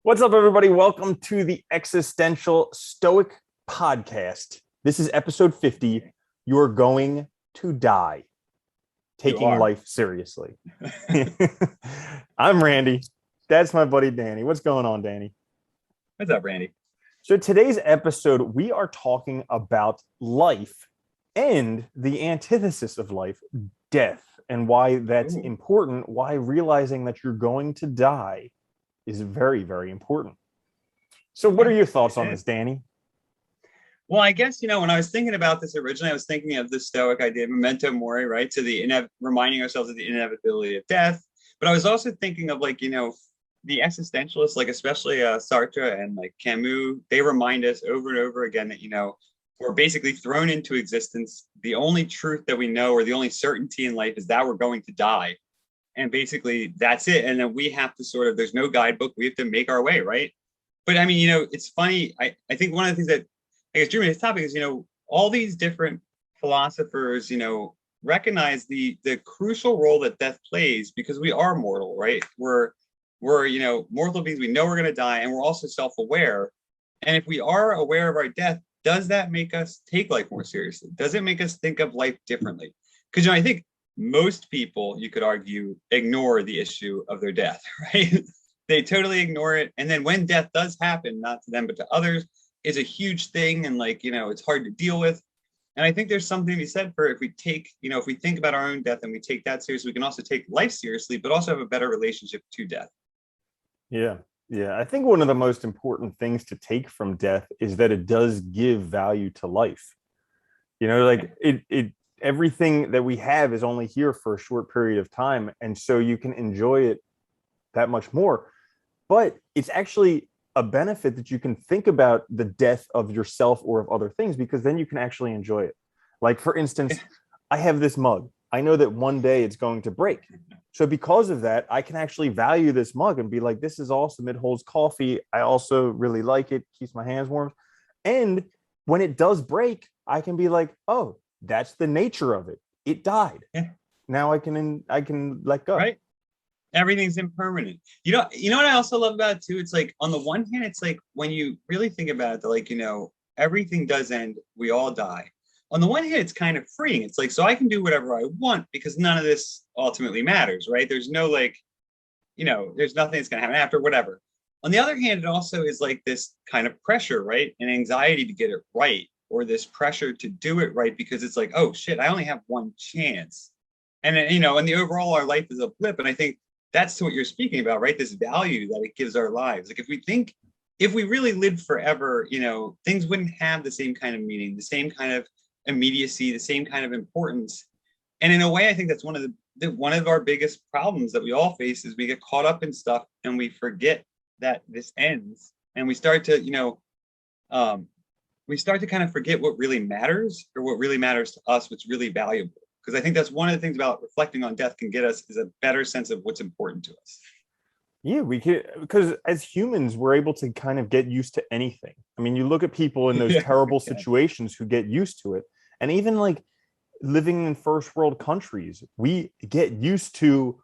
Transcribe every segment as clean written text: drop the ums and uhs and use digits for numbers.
What's up, everybody? Welcome to the Existential Stoic podcast. This is episode 50. You're going to die. Taking life seriously. I'm Randy. That's my buddy, Danny. What's going on, Danny? What's up, Randy? So today's episode, we are talking about life and the antithesis of life, death, and why that's important, why realizing that you're going to die is very, very important. So what are your thoughts on this, Danny? Well, I guess, when I was thinking about this originally, I was thinking of the Stoic idea, memento mori, right? To the reminding ourselves of the inevitability of death. But I was also thinking of the existentialists, especially Sartre and Camus, they remind us over and over again that, we're basically thrown into existence. The only truth that we know, or the only certainty in life, is that we're going to die. And basically that's it. And then we have to there's no guidebook. We have to make our way, right? But I mean, it's funny. I think one of the things that I guess drew me to this topic is, all these different philosophers, recognize the crucial role that death plays, because we are mortal, right? We're mortal beings. We know we're going to die, and we're also self-aware. And if we are aware of our death, does that make us take life more seriously? Does it make us think of life differently? Because, I think most people, you could argue, ignore the issue of their death, right? They totally ignore it. And then when death does happen, not to them, but to others, it's a huge thing. And it's hard to deal with. And I think there's something to be said for if we think about our own death and we take that seriously, we can also take life seriously, but also have a better relationship to death. Yeah. I think one of the most important things to take from death is that it does give value to life. Everything that we have is only here for a short period of time. And so you can enjoy it that much more. But it's actually a benefit that you can think about the death of yourself or of other things, because then you can actually enjoy it. Like, for instance, I have this mug. I know that one day it's going to break. So because of that, I can actually value this mug and be like, this is awesome. It holds coffee. I also really like it. Keeps my hands warm. And when it does break, I can be like, oh, that's the nature of it. It died. Yeah. Now I can let go. Right. Everything's impermanent. You know what I also love about it too? It's on the one hand, it's when you really think about it, everything does end. We all die. On the one hand, it's kind of freeing. It's so I can do whatever I want because none of this ultimately matters, right? There's no there's nothing that's going to happen after, whatever. On the other hand, it also is this kind of pressure, right? And anxiety to get it right, or this pressure to do it right, because it's oh shit, I only have one chance. And and the overall, our life is a blip. And I think that's to what you're speaking about, right? This value that it gives our lives. If we really lived forever, things wouldn't have the same kind of meaning, the same kind of immediacy, the same kind of importance. And in a way, I think that's one of our biggest problems that we all face is we get caught up in stuff and we forget that this ends, and we start to kind of forget what really matters, or what really matters to us, what's really valuable. Because I think that's one of the things about reflecting on death can get us, is a better sense of what's important to us. Yeah, we can, because as humans, we're able to kind of get used to anything. I mean, you look at people in those terrible situations who get used to it. And even living in first world countries, we get used to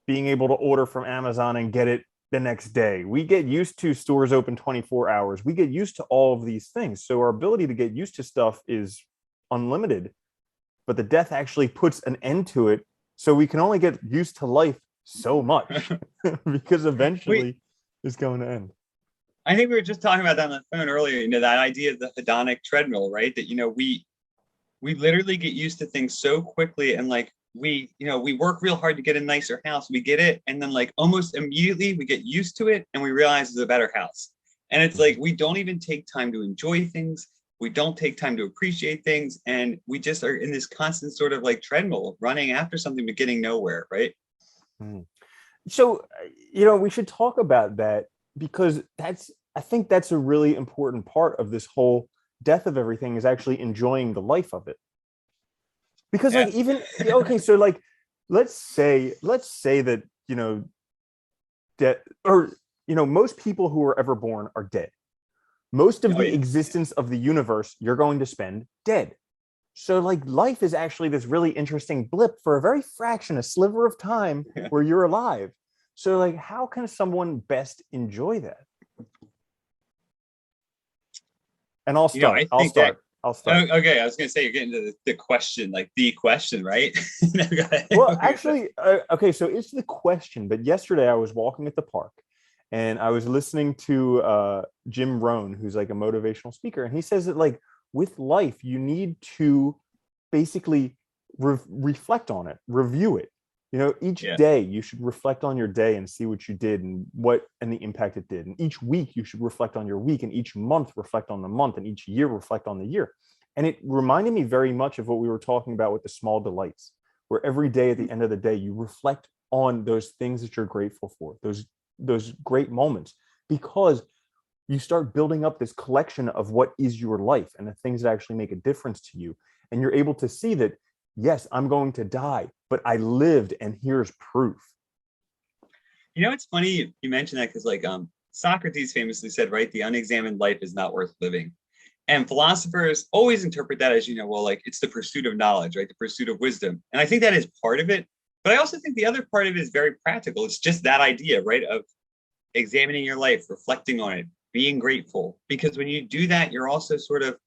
being able to order from Amazon and get it the next day. We get used to stores open 24 hours. We get used to all of these things. So our ability to get used to stuff is unlimited, but the death actually puts an end to it. So we can only get used to life so much because eventually it's going to end. I think we were just talking about that on the phone earlier, that idea of the hedonic treadmill, right? That, we literally get used to things so quickly, and we work real hard to get a nicer house. We get it, and then almost immediately we get used to it and we realize it's a better house. And it's we don't even take time to enjoy things. We don't take time to appreciate things, and we just are in this constant sort of treadmill, running after something but getting nowhere, right? So, we should talk about that, because I think that's a really important part of this whole death of everything, is actually enjoying the life of it. Because let's say that, death, or, most people who are ever born are dead. Most of the existence of the universe, you're going to spend dead. So life is actually this really interesting blip for a very fraction, a sliver of time where you're alive. So how can someone best enjoy that? And I'll You know, start. I think that I'll oh, start. okay, I was gonna say you're getting to the question, like the question, right? No, go ahead. Well, What were you saying? actually, okay, so it's the question. But yesterday I was walking at the park and I was listening to Jim Rohn, who's like a motivational speaker. And he says that, like, with life, you need to basically reflect on it, review it. You know, each Yeah. day you should reflect on your day and see what you did and what and the impact it did. And each week you should reflect on your week, and each month reflect on the month, and each year reflect on the year. And it reminded me very much of what we were talking about with the small delights, where every day at the end of the day you reflect on those things that you're grateful for, those great moments, because you start building up this collection of what is your life and the things that actually make a difference to you. And you're able to see that, yes, I'm going to die, but I lived, and here's proof. You know, it's funny you mentioned that because like Socrates famously said, right, the unexamined life is not worth living. And philosophers always interpret that as, you know, well, like it's the pursuit of knowledge, right? The pursuit of wisdom. And I think that is part of it. But I also think the other part of it is very practical. It's just that idea, right, of examining your life, reflecting on it, being grateful. Because when you do that, you're also sort of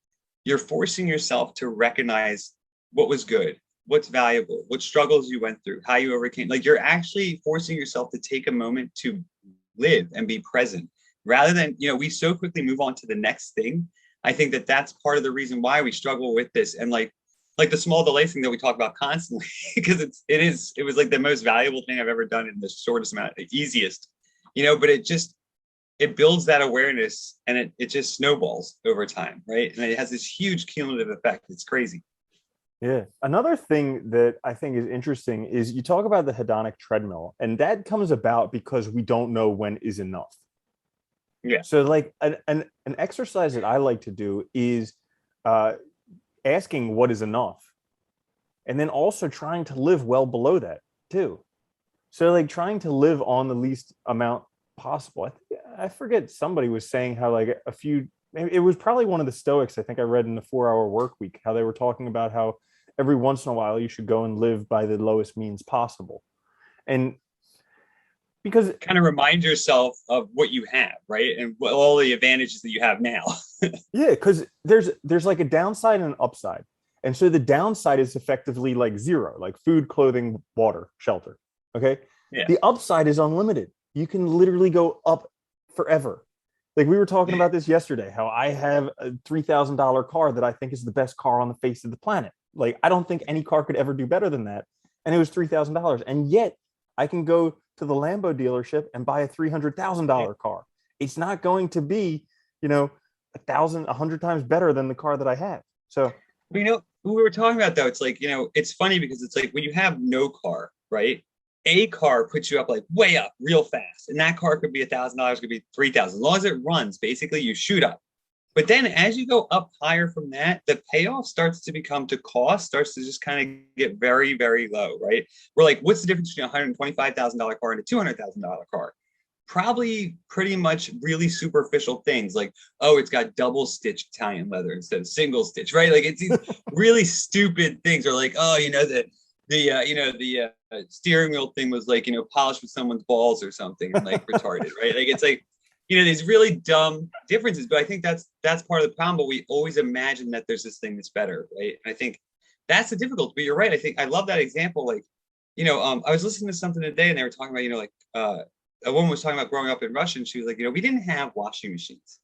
you're forcing yourself to recognize what was good, what's valuable, what struggles you went through, how you overcame. Like you're actually forcing yourself to take a moment to live and be present rather than, you know, we so quickly move on to the next thing. I think that that's part of the reason why we struggle with this. And like the small delay thing that we talk about constantly, because it was like the most valuable thing I've ever done in the shortest amount, the easiest, you know, but it builds that awareness and it just snowballs over time, right? And it has this huge cumulative effect. It's crazy. Yeah. Another thing that I think is interesting is you talk about the hedonic treadmill, and that comes about because we don't know when is enough. Yeah. So, like, an exercise that I like to do is uh, asking what is enough, and then also trying to live well below that too. So, like, trying to live on the least amount possible. I forget, somebody was saying how, like, a few, it was probably one of the Stoics, I think I read in the 4 Hour Work Week, how they were talking about how every once in a while you should go and live by the lowest means possible. And because, Kind of remind yourself of what you have, right? And what, all the advantages that you have now. yeah, because there's like a downside and an upside. And so the downside is effectively like zero, like food, clothing, water, shelter. Okay. Yeah. The upside is unlimited. You can literally go up forever. Like we were talking about this yesterday, how I have a $3,000 car that I think is the best car on the face of the planet. Like I don't think any car could ever do better than that. And it was $3,000. And yet I can go to the Lambo dealership and buy a $300,000 car. It's not going to be, you know, 100 times better than the car that I have. So You know, we were talking about though, it's like, you know, it's funny because it's like when you have no car, right? A car puts you up like way up real fast. And that car could be $1,000, could be 3,000. As long as it runs, basically you shoot up. But then as you go up higher from that, the payoff starts to become to cost, starts to just kind of get very, very low, right? We're like, what's the difference between a $125,000 car and a $200,000 car? Probably pretty much really superficial things like, oh, it's got double stitch Italian leather instead of single stitch, right? Like it's these really stupid things, or like, oh, you know, the steering wheel thing was like, you know, polished with someone's balls or something, and like retarded, right? Like it's like, you know, these really dumb differences. But I think that's part of the problem. But we always imagine that there's this thing that's better, right? And I think that's the difficulty. But you're right. I think I love that example. Like, you know, I was listening to something today, and they were talking about, you know, like a woman was talking about growing up in Russia, and she was like, you know, we didn't have washing machines.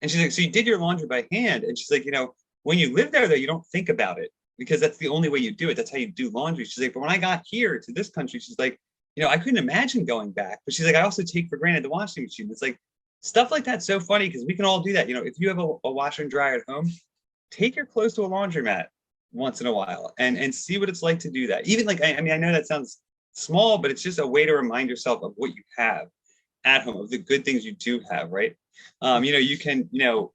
And she's like, so you did your laundry by hand. And she's like, you know, when you live there, though, you don't think about it because that's the only way you do it. That's how you do laundry. She's like, but when I got here to this country, she's like, you know, I couldn't imagine going back. But she's like, I also take for granted the washing machine. It's like stuff like that's so funny because we can all do that. You know, if you have a washer and dryer at home, take your clothes to a laundromat once in a while and see what it's like to do that. Even like, I mean, I know that sounds small, but it's just a way to remind yourself of what you have at home, of the good things you do have, right? You know, you can, you know,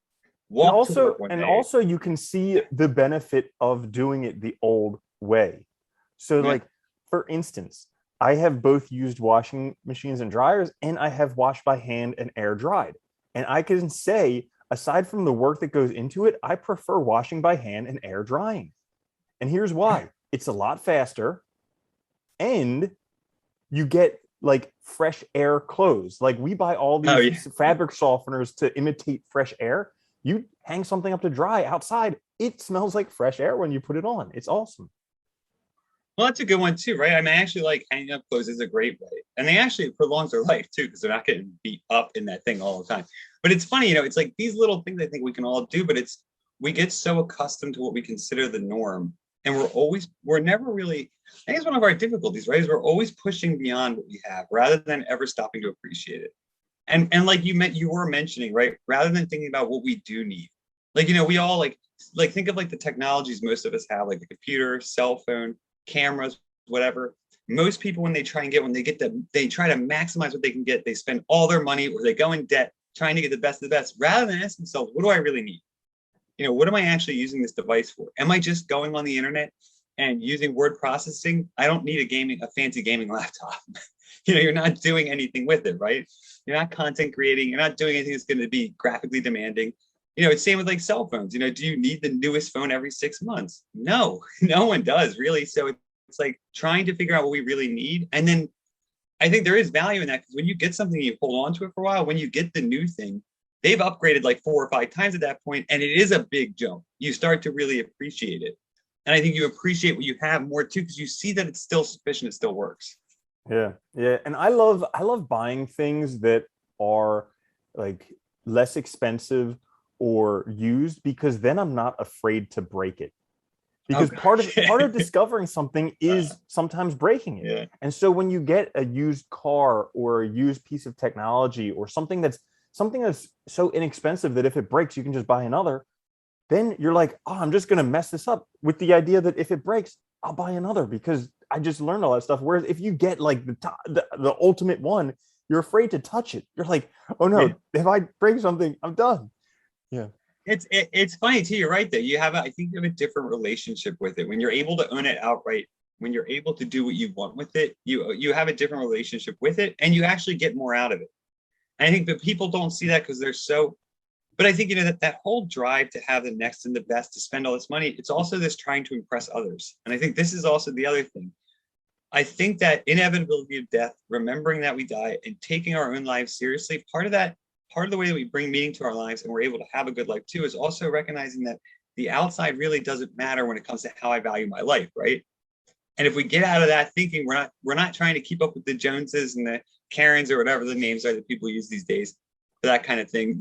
and walk to work one day. also you can see the benefit of doing it the old way. So Yeah. like, for instance, I have both used washing machines and dryers, and I have washed by hand and air dried. And I can say, aside from the work that goes into it, I prefer washing by hand and air drying. And here's why. It's a lot faster, and you get like fresh air clothes. Like we buy all Oh these yeah. fabric softeners to imitate fresh air, You hang something up to dry outside, it smells like fresh air when you put it on. It's awesome. Well, that's a good one too, right? I mean, I actually like hanging up clothes is a great way. And they actually prolongs their life too, because they're not getting beat up in that thing all the time. But it's funny, it's like these little things I think we can all do, but we get so accustomed to what we consider the norm. And we're never really, I think it's one of our difficulties, right? Is we're always pushing beyond what we have rather than ever stopping to appreciate it. And like you were mentioning, right? Rather than thinking about what we do need. Like, we all like think of like the technologies most of us have, like the computer, cell phone, cameras, whatever. Most people, when they try to maximize what they can get. They spend all their money or they go in debt trying to get the best of the best, rather than ask themselves, what do I really need? What am I actually using this device for? Am I just going on the internet and using word processing? I don't need a fancy gaming laptop. You're not doing anything with it, right? You're not content creating. You're not doing anything that's going to be graphically demanding. It's same with like cell phones. Do you need the newest phone every 6 months? No, no one does really. So it's like trying to figure out what we really need. And then I think there is value in that, because when you get something, you hold on to it for a while. When you get the new thing, they've upgraded like 4 or 5 times at that point, and it is a big jump. You start to really appreciate it. And I think you appreciate what you have more too, because you see that it's still sufficient, it still works. Yeah, yeah. And I love buying things that are like less expensive or used, because then I'm not afraid to break it. Because part of discovering something is sometimes breaking it. Yeah. And so when you get a used car or a used piece of technology or something that's so inexpensive that if it breaks you can just buy another, then you're like, oh, I'm just going to mess this up, with the idea that if it breaks, I'll buy another because I just learned all that stuff. Whereas if you get like the ultimate one, you're afraid to touch it. You're like, oh no, if I break something, I'm done. Yeah. It's funny too. You're right, that I think you have a different relationship with it when you're able to own it outright. When you're able to do what you want with it, you have a different relationship with it, and you actually get more out of it. And I think that people don't see that because they're so. But I think that whole drive to have the next and the best, to spend all this money, it's also this trying to impress others. And I think this is also the other thing. I think that inevitability of death, remembering that we die, and taking our own lives seriously, part of the way that we bring meaning to our lives and we're able to have a good life too, is also recognizing that the outside really doesn't matter when it comes to how I value my life, right? And if we get out of that thinking, we're not trying to keep up with the Joneses and the Karens or whatever the names are that people use these days for that kind of thing.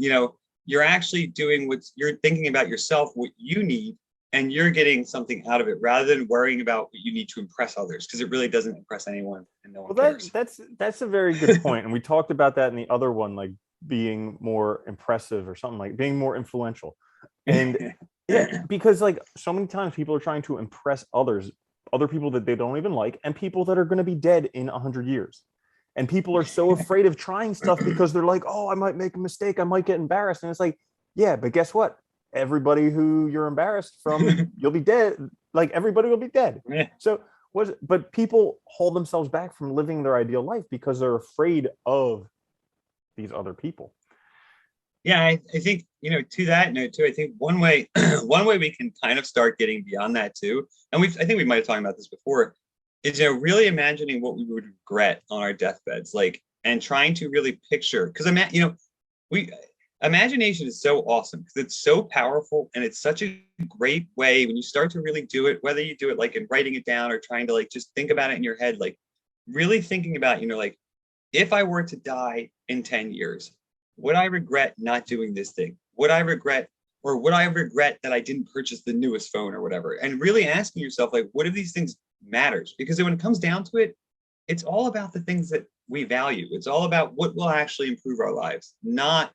You're actually doing you're thinking about yourself, what you need, and you're getting something out of it, rather than worrying about what you need to impress others, because it really doesn't impress anyone and no one cares. That's a very good point. And we talked about that in the other one, like being more impressive or something, like being more influential. And yeah, because like so many times people are trying to impress other people that they don't even like, and people that are going to be dead in 100 years. And people are so afraid of trying stuff because they're like, oh, I might make a mistake, I might get embarrassed. And it's like, yeah, but guess what? Everybody who you're embarrassed from, you'll be dead. Like everybody will be dead. So but people hold themselves back from living their ideal life because they're afraid of these other people. Yeah, I think, to that note too, I think one way we can kind of start getting beyond that too, and I think we might have talked about this before, is really imagining what we would regret on our deathbeds, like, and trying to really picture, because imagination is so awesome because it's so powerful, and it's such a great way when you start to really do it, whether you do it like in writing it down or trying to like just think about it in your head, like really thinking about, like, if I were to die in 10 years, would I regret not doing this thing? Would I regret that I didn't purchase the newest phone or whatever? And really asking yourself, like, what of these things matters? Because when it comes down to it, it's all about the things that we value. It's all about what will actually improve our lives, not,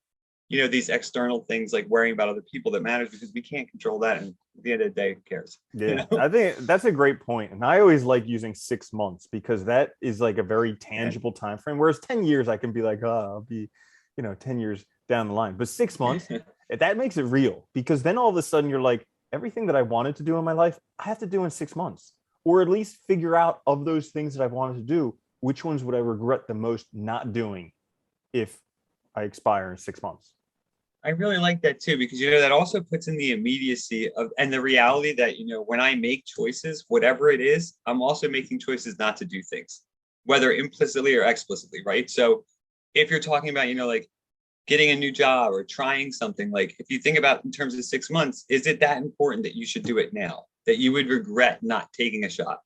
these external things like worrying about other people that matters, because we can't control that. And at the end of the day, who cares? Yeah, I think that's a great point. And I always like using 6 months because that is like a very tangible time frame. Whereas 10 years, I can be like, oh, I'll be, 10 years down the line. But 6 months, that makes it real, because then all of a sudden you're like, everything that I wanted to do in my life, I have to do in 6 months, or at least figure out, of those things that I wanted to do, which ones would I regret the most not doing if I expire in 6 months. I really like that too, because that also puts in the immediacy of, and the reality that when I make choices, whatever it is, I'm also making choices not to do things, whether implicitly or explicitly, right? So if you're talking about like getting a new job or trying something, like if you think about in terms of 6 months, is it that important that you should do it now, that you would regret not taking a shot,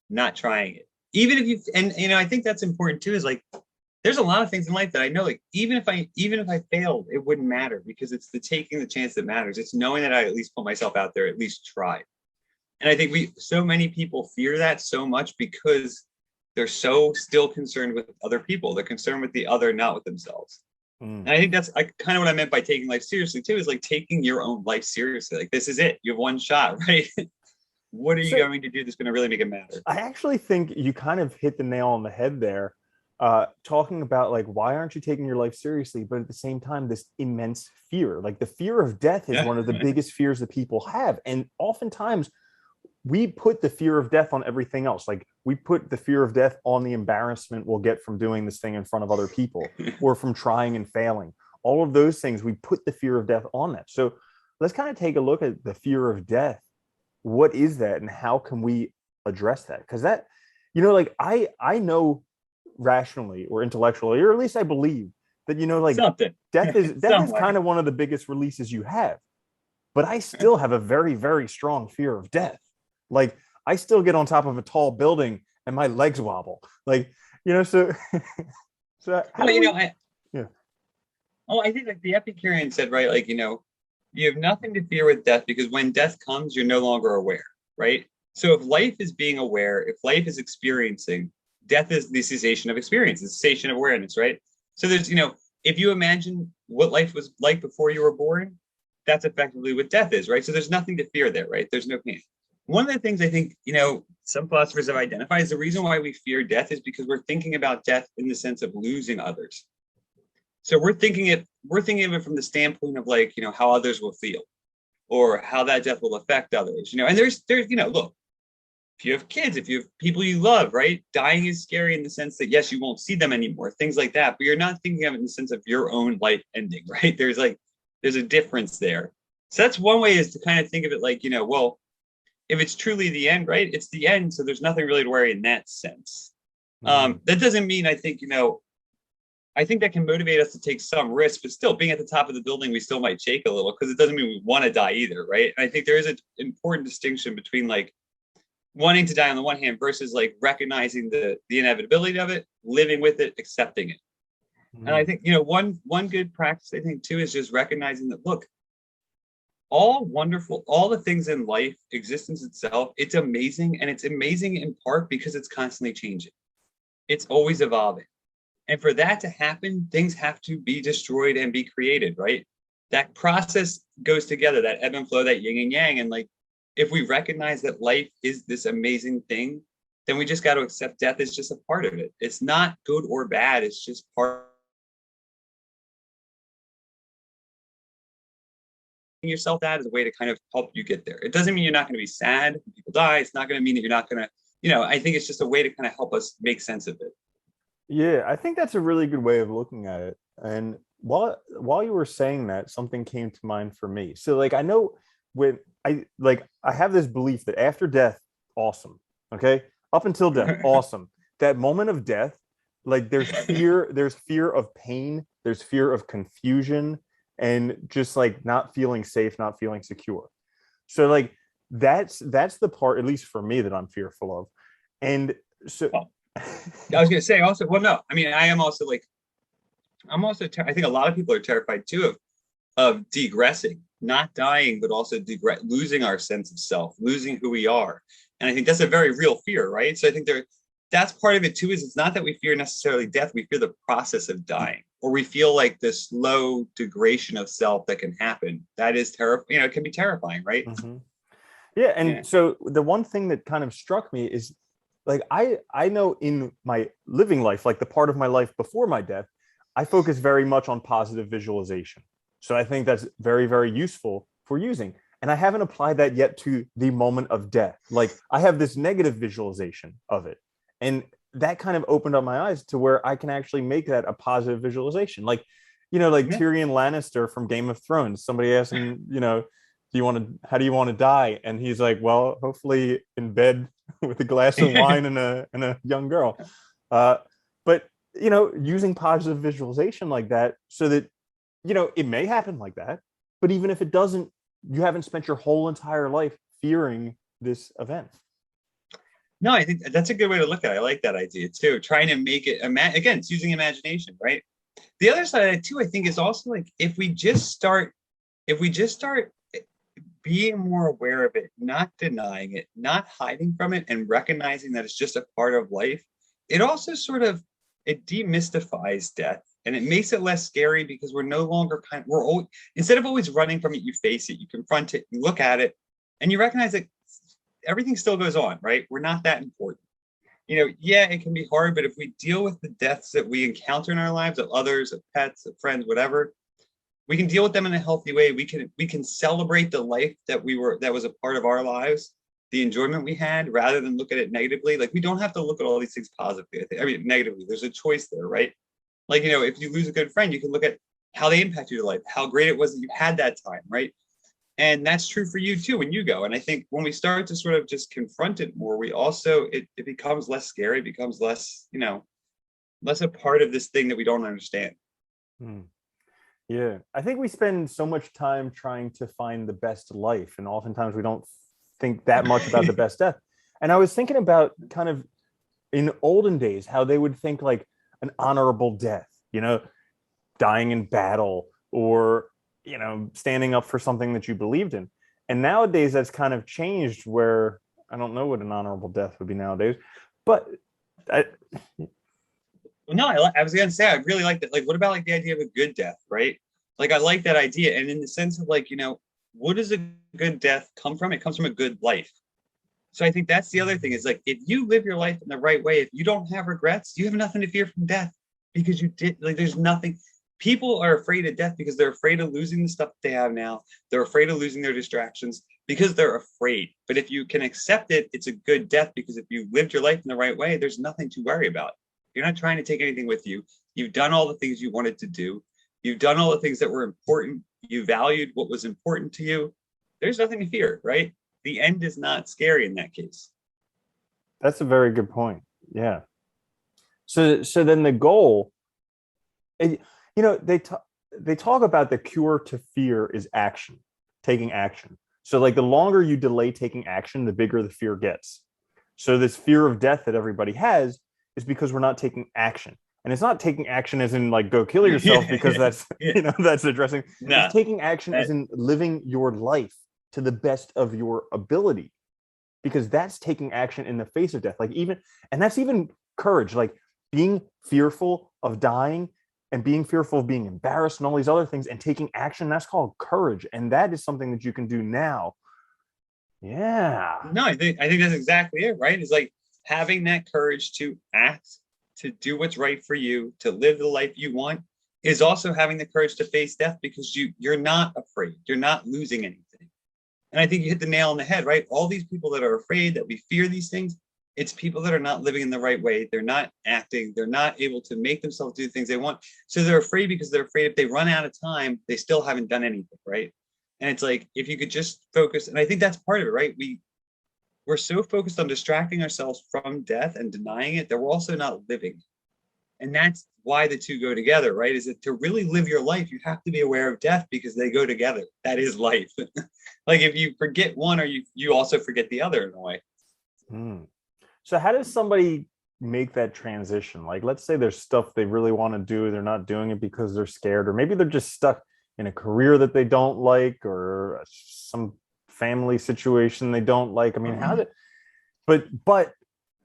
not trying it? Even if you, and I think that's important too, is like, there's a lot of things in life that I know, like even if I failed, it wouldn't matter, because it's the taking the chance that matters. It's knowing that I at least put myself out there, at least tried. And I think so many people fear that so much because they're so still concerned with other people. They're concerned with the other, not with themselves. Mm. And I think that's kind of what I meant by taking life seriously too, is like taking your own life seriously. Like, this is it. You have one shot, right? What are you going to do that's going to really make it matter? I actually think you kind of hit the nail on the head there, talking about like, why aren't you taking your life seriously? But at the same time, this immense fear, like the fear of death is one of the biggest fears that people have. And oftentimes we put the fear of death on everything else. Like, we put the fear of death on the embarrassment we'll get from doing this thing in front of other people or from trying and failing. All of those things, we put the fear of death on that. So let's kind of take a look at the fear of death. What is that, and how can we address that? Because that, like, I know rationally or intellectually, or at least I believe that, like, Something. death is Somewhere. kind of one of the biggest releases you have. But I still have a very, very strong fear of death. Like, I still get on top of a tall building and my legs wobble. Like, so so how Well, do we, yeah. Oh, I think like the Epicurean said, right? Like, you have nothing to fear with death, because when death comes, you're no longer aware, right? So if life is being aware, if life is experiencing, death is the cessation of experience, the cessation of awareness, right? So there's, if you imagine what life was like before you were born, that's effectively what death is, right? So there's nothing to fear there, right? There's no pain. One of the things I think, some philosophers have identified is the reason why we fear death is because we're thinking about death in the sense of losing others. So we're thinking of it from the standpoint of like, how others will feel, or how that death will affect others, and there's, look, if you have kids, if you have people you love, right? Dying is scary in the sense that, yes, you won't see them anymore, things like that, but you're not thinking of it in the sense of your own life ending, right? There's a difference there. So that's one way, is to kind of think of it like, well, if it's truly the end, right? It's the end. So there's nothing really to worry in that sense. That doesn't mean, I think that can motivate us to take some risk, but still being at the top of the building, we still might shake a little, because it doesn't mean we want to die either, right? And I think there is an important distinction between like wanting to die on the one hand versus like recognizing the inevitability of it, living with it, accepting it. And I think, one good practice, I think too, is just recognizing that, look, all the things in life, existence itself, it's amazing. And it's amazing in part because it's constantly changing. It's always evolving. And for that to happen, things have to be destroyed and be created, right? That process goes together, that ebb and flow, that yin and yang. And like, if we recognize that life is this amazing thing, then we just got to accept death is just a part of it. It's not good or bad. It's just part. Yourself that as a way to kind of help you get there. It doesn't mean you're not going to be sad when people die. It's not going to mean that you're not going to, I think it's just a way to kind of help us make sense of it. Yeah, I think that's a really good way of looking at it. And while you were saying that, something came to mind for me. So like, I know when I have this belief that after death, awesome. Okay. Up until death, awesome. That moment of death, like there's fear of pain, there's fear of confusion, and just like not feeling safe, not feeling secure. So like that's the part, at least for me, that I'm fearful of. And so I was going to say also, well, no, I mean, I am also like, I think a lot of people are terrified too of degressing, not dying, but also losing our sense of self, losing who we are. And I think that's a very real fear, right? So I think that's part of it too, is it's not that we fear necessarily death, we fear the process of dying, or we feel like the slow degradation of self that can happen. That is terrifying, it can be terrifying, right? Mm-hmm. Yeah. And so the one thing that kind of struck me is like, I know in my living life, like the part of my life before my death, I focus very much on positive visualization. So I think that's very, very useful for using. And I haven't applied that yet to the moment of death. Like I have this negative visualization of it. And that kind of opened up my eyes to where I can actually make that a positive visualization. Like, Tyrion Lannister from Game of Thrones, somebody asked him, how do you want to die? And he's like, well, hopefully in bed with a glass of wine and a young girl. But using positive visualization like that, so that it may happen like that, but even if it doesn't, you haven't spent your whole entire life fearing this event. No, I think that's a good way to look at it. I like that idea too. Trying to make it again, it's using imagination, right? The other side of it too, I think, is also like if we just start being more aware of it, not denying it, not hiding from it, and recognizing that it's just a part of life, it also sort of it demystifies death and it makes it less scary because we're no longer we're always, instead of always running from it, you face it, you confront it, you look at it, and you recognize that everything still goes on, right? We're not that important. Yeah, it can be hard, but if we deal with the deaths that we encounter in our lives of others, of pets, of friends, whatever, we can deal with them in a healthy way. We can celebrate the life that was a part of our lives, the enjoyment we had, rather than look at it negatively. Like, we don't have to look at all these things positively. I mean, negatively. There's a choice there, right? Like, if you lose a good friend, you can look at how they impacted your life, how great it was that you had that time, right? And that's true for you too when you go. And I think when we start to sort of just confront it more, we also it becomes less scary, it becomes less, less a part of this thing that we don't understand. Hmm. Yeah, I think we spend so much time trying to find the best life, and oftentimes we don't think that much about the best death. And I was thinking about kind of in olden days how they would think like an honorable death, dying in battle, or standing up for something that you believed in. And nowadays that's kind of changed, where I don't know what an honorable death would be nowadays, but No, I was gonna say I really like that. Like, what about like the idea of a good death, right? Like, I like that idea, and in the sense of like, what does a good death come from? It comes from a good life. So I think that's the other thing is like, if you live your life in the right way, if you don't have regrets, you have nothing to fear from death, because you did, like, there's nothing. People are afraid of death because they're afraid of losing the stuff they have now. They're afraid of losing their distractions because they're afraid. But if you can accept it, it's a good death, because if you lived your life in the right way, there's nothing to worry about. You're not trying to take anything with you. You've done all the things you wanted to do. You've done all the things that were important. You valued what was important to you. There's nothing to fear, right? The end is not scary in that case. that's a very good point. Yeah. So then the goal, they talk about the cure to fear is action, taking action. So like the longer you delay taking action, the bigger the fear gets. So this fear of death that everybody has is because we're not taking action. And it's not taking action as in like go kill yourself, because that's that's addressing. No, It's taking action that, as in living your life to the best of your ability, because that's taking action in the face of death. Like, and that's even courage, like being fearful of dying and being fearful of being embarrassed and all these other things, and taking action, that's called courage. And that is something that you can do now. Yeah. no, I think that's exactly it, right? It's like having that courage to act, to do what's right for you, to live the life you want, is also having the courage to face death, because you're not afraid. You're not losing anything. And I think you hit the nail on the head, right? All these people that are afraid, that we fear these things, it's people that are not living in the right way. They're not acting. They're not able to make themselves do the things they want. So they're afraid because they're afraid if they run out of time, they still haven't done anything, right? And it's like, if you could just focus, and I think that's part of it, right? We're so focused on distracting ourselves from death and denying it that we're also not living. And that's why the two go together, right? Is that to really live your life, you have to be aware of death, because they go together. That is life. Like, if you forget one, or you also forget the other in a way. Hmm. So how does somebody make that transition? Like, let's say there's stuff they really want to do, they're not doing it because they're scared, or maybe they're just stuck in a career that they don't like, or some family situation they don't like. I mean, but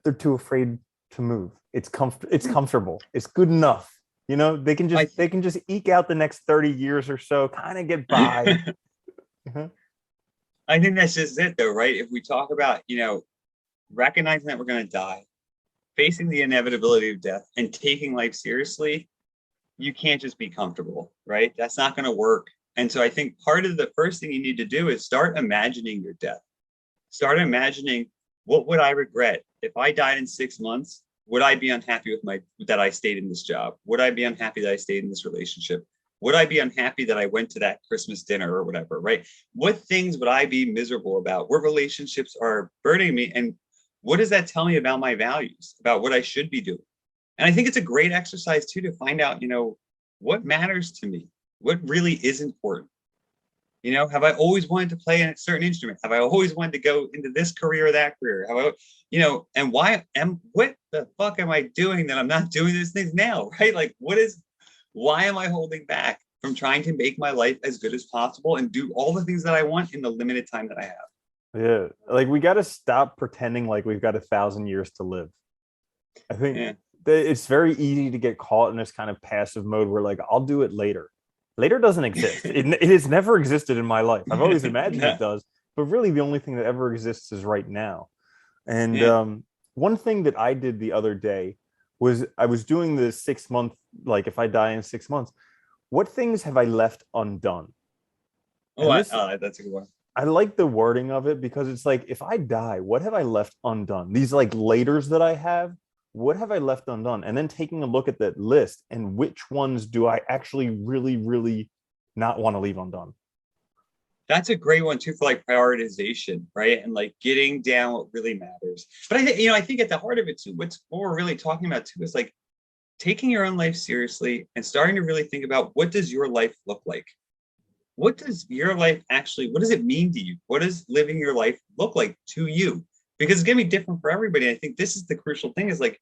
they're too afraid to move. It's comfortable. It's good enough. They can just eke out the next 30 years or so, kind of get by. I think that's just it, though, right? If we talk about, recognizing that we're going to die, facing the inevitability of death, and taking life seriously, you can't just be comfortable, right? That's not going to work. And so I think part of the first thing you need to do is start imagining your death. Start imagining, what would I regret if I died in 6 months? Would I be unhappy that I stayed in this job? Would I be unhappy that I stayed in this relationship? Would I be unhappy that I went to that Christmas dinner or whatever, right? What things would I be miserable about? What relationships are burdening me? And what does that tell me about my values, about what I should be doing? And I think it's a great exercise too, to find out, what matters to me? what really is important? You know, have I always wanted to play a certain instrument? Have I always wanted to go into this career or that career? Have I, you know, and what the fuck am I doing that I'm not doing these things now? Right? Like, why am I holding back from trying to make my life as good as possible and do all the things that I want in the limited time that I have? Yeah, like we got to stop pretending like we've got 1,000 years to live. I think Yeah. that it's very easy to get caught in this kind of passive mode where like I'll do it later. Later doesn't exist. It has never existed in my life. I've always imagined No. it does, but really the only thing that ever exists is right now. And Yeah. one thing that I did the other day was I was doing the 6 month, like if I die in 6 months, what things have I left undone? Oh, And this, that's a good one. I like the wording of it because it's like, if I die, what have I left undone? These like laters that I have, what have I left undone? And then taking a look at that list and which ones do I actually really, really not want to leave undone? That's a great one too for like prioritization, right? And like getting down what really matters. But I think, you know, I think at the heart of it too, what we're really talking about too is like taking your own life seriously and starting to really think about what does your life look like? What does your life actually, what does it mean to you? What does living your life look like to you? Because it's gonna be different for everybody. I think this is the crucial thing is like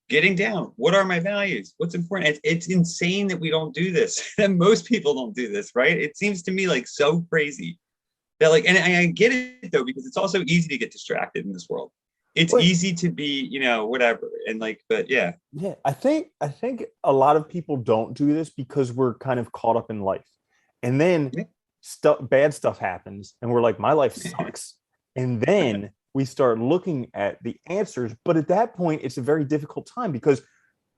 getting down. What are my values? What's important? It's insane that we don't do this. That most people don't do this, right? It seems to me like so crazy that like, and I get it though, because it's also easy to get distracted in this world. It's Well, easy to be, you know, whatever. And like, but yeah. yeah, I think a lot of people don't do this because we're kind of caught up in life. And then stuff bad stuff happens and we're like, my life sucks. And then we start looking at the answers, but at that point it's a very difficult time because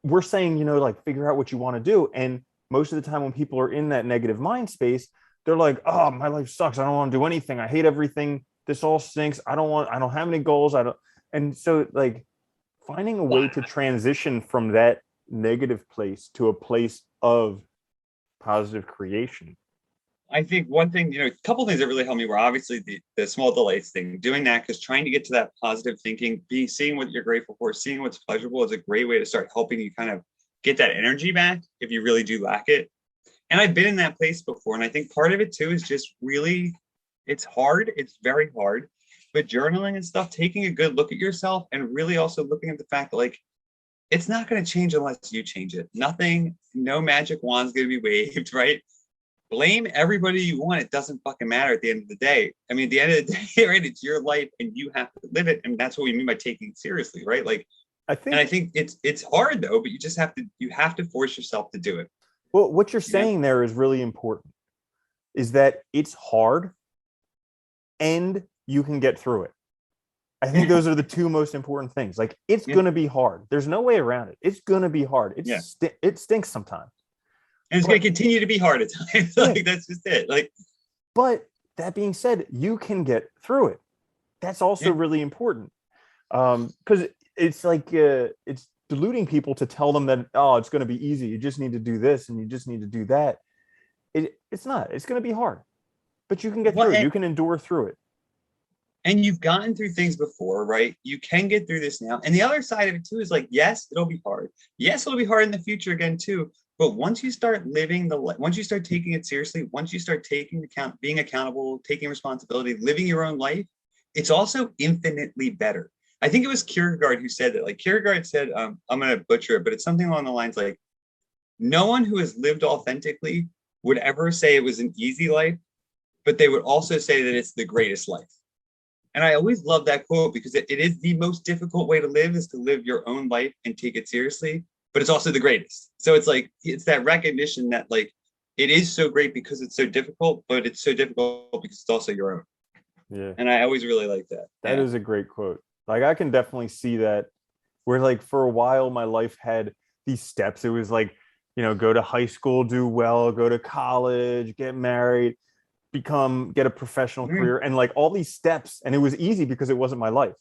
we're saying, like figure out what you want to do. And most of the time when people are in that negative mind space, they're like, oh, my life sucks. I don't want to do anything. I hate everything. This all stinks. I don't have any goals. I don't. And so like finding a way to transition from that negative place to a place of positive creation. I think one thing, you know, a couple things that really helped me were obviously the small delights thing, doing that, because trying to get to that positive thinking, seeing what you're grateful for, seeing what's pleasurable is a great way to start helping you kind of get that energy back if you really do lack it. And I've been in that place before. And I think part of it too is just really, it's hard. It's very hard. But journaling and stuff, taking a good look at yourself and really also looking at the fact that like, it's not going to change unless you change it. Nothing, no magic wand's going to be waved, right? Blame everybody you want. It doesn't fucking matter at the end of the day. I mean, at the end of the day, right? It's your life and you have to live it. And that's what we mean by taking it seriously, right? Like, I and I think think it's hard though, but you have to force yourself to do it. well, what you're You know? saying there is really important is that it's hard and you can get through it. I think those are the two most important things. Like it's Yeah. going to be hard. There's no way around it. It's going to be hard. Yeah. It stinks sometimes. And it's going to continue to be hard at times. Like Yeah. that's just it. Like, But that being said, you can get through it. That's also yeah. really important. Because it's like it's deluding people to tell them that, oh, it's going to be easy. You just need to do this and you just need to do that. It's not. It's going to be hard, but you can get Well, through it. You can endure through it. and you've gotten through things before, right? You can get through this now. And the other side of it too is like, yes, it'll be hard. Yes, it'll be hard in the future again too. But once you start once you start taking it seriously, once you start being accountable, taking responsibility, living your own life, it's also infinitely better. I think it was Kierkegaard who said that. Like Kierkegaard said, I'm going to butcher it, but it's something along the lines like, no one who has lived authentically would ever say it was an easy life, but they would also say that it's the greatest life. And I always love that quote because it is the most difficult way to live is to live your own life and take it seriously, but it's also the greatest. So it's like, it's that recognition that like, it is so great because it's so difficult, but it's so difficult because it's also your own. Yeah, And I always really like that. that Yeah. is a great quote. Like I can definitely see that. Where like for a while my life had these steps. It was like, go to high school, do well, go to college, get married, get a professional career, and like all these steps. And it was easy because it wasn't my life,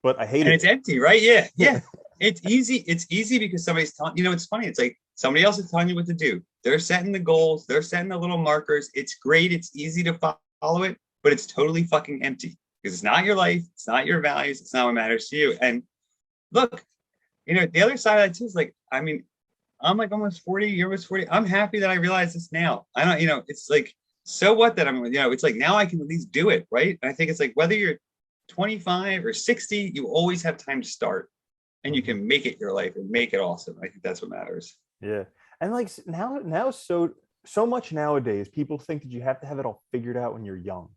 but I hated And it's it. empty, right? Yeah. Yeah. It's easy. It's easy because somebody's telling, it's funny. It's like somebody else is telling you what to do. They're setting the goals. They're setting the little markers. It's great. It's easy to follow it, but it's totally fucking empty because it's not your life. It's not your values. It's not what matters to you. And look, the other side of that too is like, I mean, I'm like almost 40, you're almost 40. I'm happy that I realize this now. I don't, it's like, so what that I'm, it's like now I can at least do it, right? And I think it's like whether you're 25 or 60, you always have time to start and you can make it your life and make it awesome. I think that's what matters. Yeah. And like now so much nowadays, people think that you have to have it all figured out when you're young.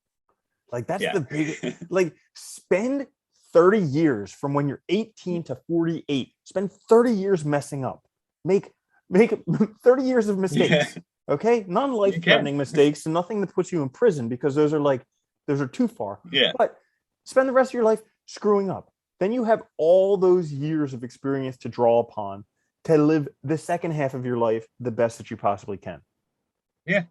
Like that's Yeah. the big, like spend 30 years from when you're 18 to 48. Spend 30 years messing up. Make 30 years of mistakes. Yeah, Okay? Non-life-threatening mistakes and nothing that puts you in prison, because those are too far. yeah. But spend the rest of your life screwing up. Then you have all those years of experience to draw upon to live the second half of your life the best that you possibly can. Yeah.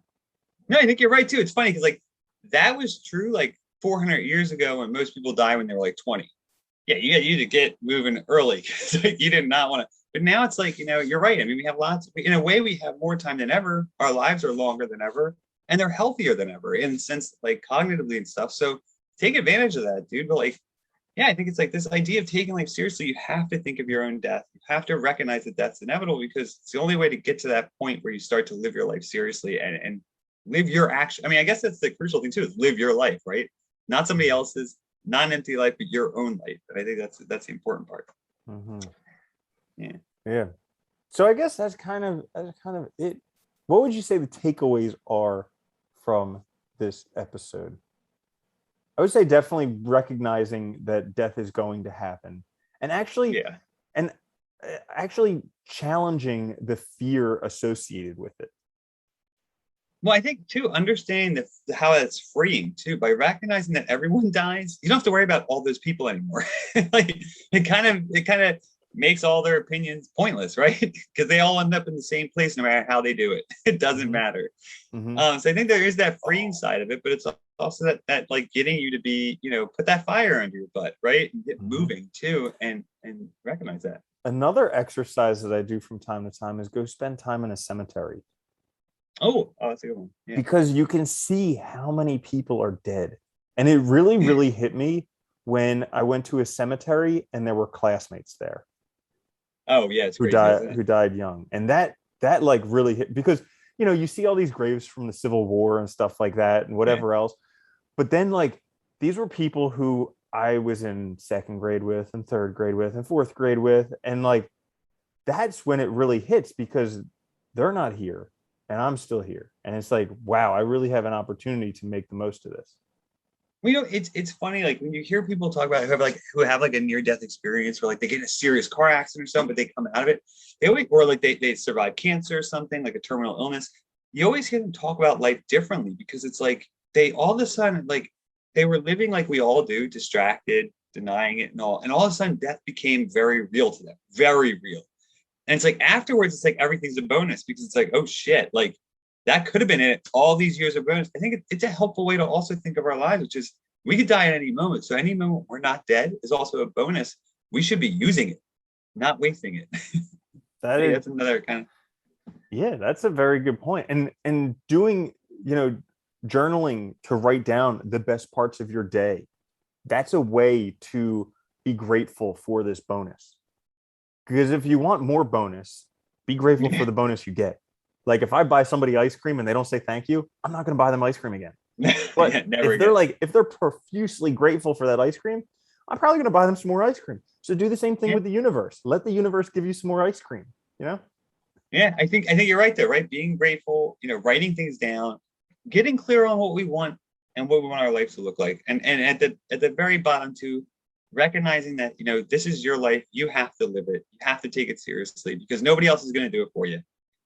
No, I think you're right too. It's funny because like that was true like 400 years ago when most people die when they were like 20. Yeah, you to get moving early. Like, you did not want to. But now it's like, you're right. I mean, we have in a way, we have more time than ever. Our lives are longer than ever, and they're healthier than ever in the sense like cognitively and stuff. So take advantage of that, dude. But like, yeah, I think it's like this idea of taking life seriously. You have to think of your own death. You have to recognize that that's inevitable, because it's the only way to get to that point where you start to live your life seriously and live your action. I mean, I guess that's the crucial thing too, is live your life, right? Not somebody else's, not an empty life, but your own life. And I think that's the important part. Yeah. So I guess that's kind of it. What would you say the takeaways are from this episode? I would say definitely recognizing that death is going to happen, and actually challenging the fear associated with it. Well, I think too, understanding how it's freeing too, by recognizing that everyone dies, you don't have to worry about all those people anymore. Like it kind of makes all their opinions pointless, right? Because they all end up in the same place no matter how they do it. It doesn't matter. So I think there is that freeing side of it, but it's also that like getting you to be, put that fire under your butt, right? And get moving too, and recognize that. Another exercise that I do from time to time is go spend time in a cemetery. Oh, that's a good one. Yeah. Because you can see how many people are dead. And it really, really hit me when I went to a cemetery and there were classmates there. Oh yeah, it's who died young. And that like really hit, because you see all these graves from the Civil War and stuff like that and whatever else. But then like these were people who I was in second grade with and third grade with and fourth grade with. And like that's when it really hits, because they're not here and I'm still here. And it's like, wow, I really have an opportunity to make the most of this. Well, it's funny, like when you hear people talk about who have like a near-death experience, or like they get in a serious car accident or something, but they come out of it, they survive cancer or something, like a terminal illness. You always hear them talk about life differently, because it's like they all of a sudden, like they were living like we all do, distracted, denying it and all of a sudden death became very real to them, very real. And it's like afterwards, it's like everything's a bonus, because it's like, oh shit, like that could have been it. All these years of bonus. I think it's a helpful way to also think of our lives, which is we could die at any moment. So any moment we're not dead is also a bonus. We should be using it, not wasting it. That's another kind of. Yeah, that's a very good point. And doing, journaling to write down the best parts of your day. That's a way to be grateful for this bonus. Because if you want more bonus, be grateful for the bonus you get. Like if I buy somebody ice cream and they don't say thank you, I'm not going to buy them ice cream again. But if they're profusely grateful for that ice cream, I'm probably going to buy them some more ice cream. So do the same thing with the universe. Let the universe give you some more ice cream, Yeah, I think you're right there, right? Being grateful, writing things down, getting clear on what we want and what we want our life to look like. And at the very bottom too, recognizing that, this is your life. You have to live it. You have to take it seriously, because nobody else is going to do it for you.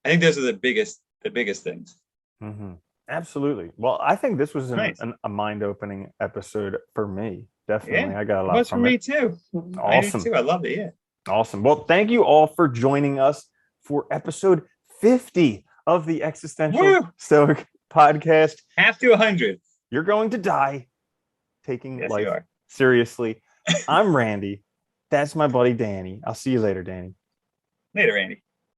I think those are the biggest things. Absolutely. Well, I think this was a mind-opening episode for me. Definitely. Yeah, I got a lot it was from for it. me too. Awesome. I did too. I loved it. Yeah. Awesome. Well, thank you all for joining us for episode 50 of the Existential Stoic podcast. Half to 100. You're going to die taking life you are. seriously. I'm Randy. That's my buddy Danny. I'll see you later, Danny. Later, Randy.